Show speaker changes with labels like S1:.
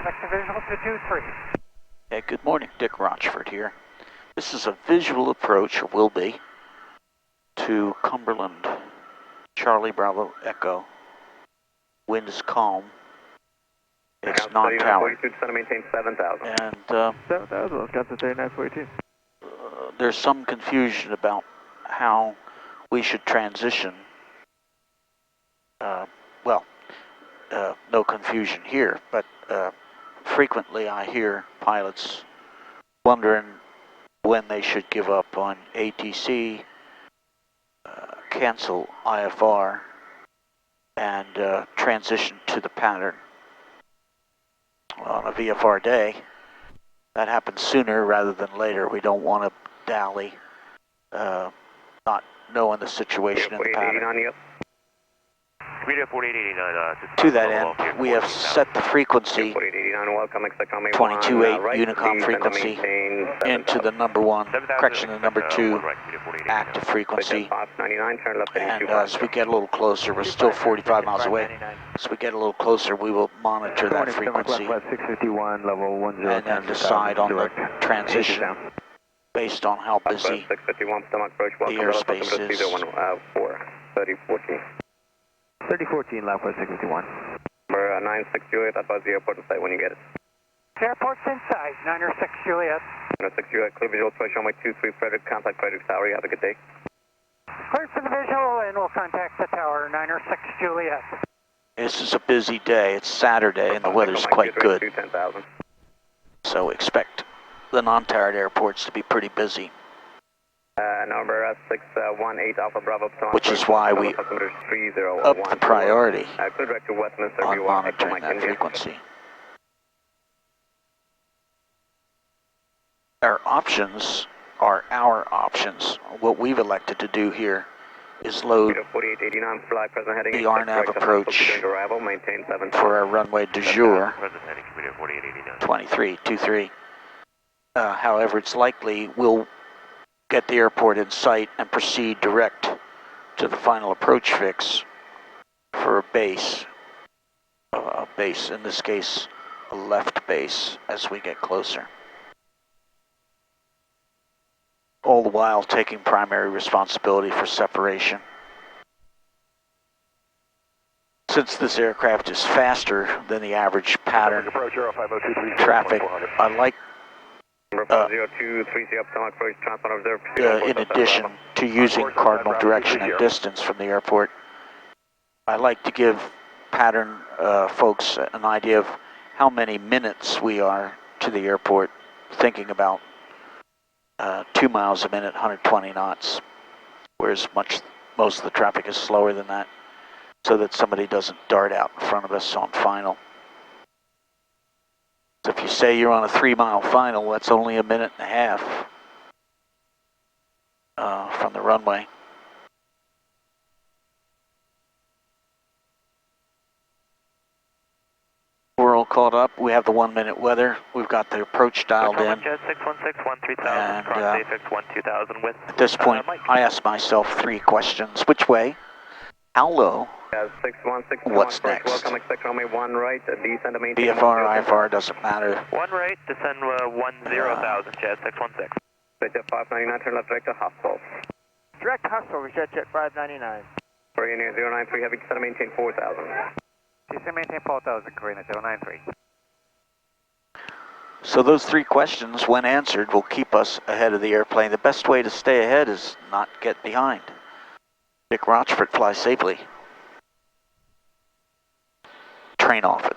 S1: Vector visual to 23.
S2: Hey, good morning, Dick Rochfort here. This is a visual approach, or will be, to Cumberland. Charlie Bravo Echo. Wind is calm. It's non-towered.
S3: Maintain 7,000.
S2: And
S4: 7,000, got to 3942.
S2: There's some confusion about how we should transition. No confusion here, but frequently I hear pilots wondering when they should give up on ATC, cancel IFR, and transition to the pattern. Well, on a VFR day, that happens sooner rather than later. We don't want to dally, not knowing the situation in the pattern. To that end, we have set the frequency 22.8 Unicom frequency into the number 1, correction, the number 2 active frequency. And as we get a little closer, we're still 45 miles away. As we get a little closer, we will monitor that frequency and then decide on the transition based on how busy the airspace is.
S4: 3014, left west 651.
S3: Number 96 Juliet, advise the airport in sight when you get it.
S1: Airport's inside, 906 Juliet.
S3: 96 Juliet, clear visual approach runway 23 Frederick, contact Frederick Tower, you have a good day.
S1: Clear for the visual and we'll contact the tower, 906 Juliet.
S2: This is a busy day. It's Saturday and the weather's quite good. So expect the non-towered airports to be pretty busy.
S3: Number 618 Alpha Bravo.
S2: Which is why we up the priority on monitoring that frequency. Our options are our options. What we've elected to do here is load the RNAV approach for our runway du jour, 2323. However, it's likely we'll get the airport in sight and proceed direct to the final approach fix for a base, in this case, a left base as we get closer. All the while taking primary responsibility for separation. Since this aircraft is faster than the average pattern traffic, I like in addition to using cardinal direction and distance from the airport, I like to give pattern folks an idea of how many minutes we are to the airport, thinking about 2 miles a minute, 120 knots, whereas most of the traffic is slower than that, so that somebody doesn't dart out in front of us on final. So if you say you're on a 3-mile final, that's only a minute and a half from the runway. We're all caught up. We have the 1-minute weather. We've got the approach dialed in. And at this point, I ask myself 3 questions. Which way? How low? What's next? VFR, IFR, doesn't matter.
S5: 1 right, descend 10,000, Jet 616.
S3: Jet 599, turn left direct to hostile.
S1: Direct hostile, Jet 599.
S3: Korean Air 093, heavy descend, maintain 4,000.
S1: Descend, maintain 4,000, Korean Air 093.
S2: So those 3 questions, when answered, will keep us ahead of the airplane. The best way to stay ahead is not get behind. Dick Rochfort, fly safely. Train off it.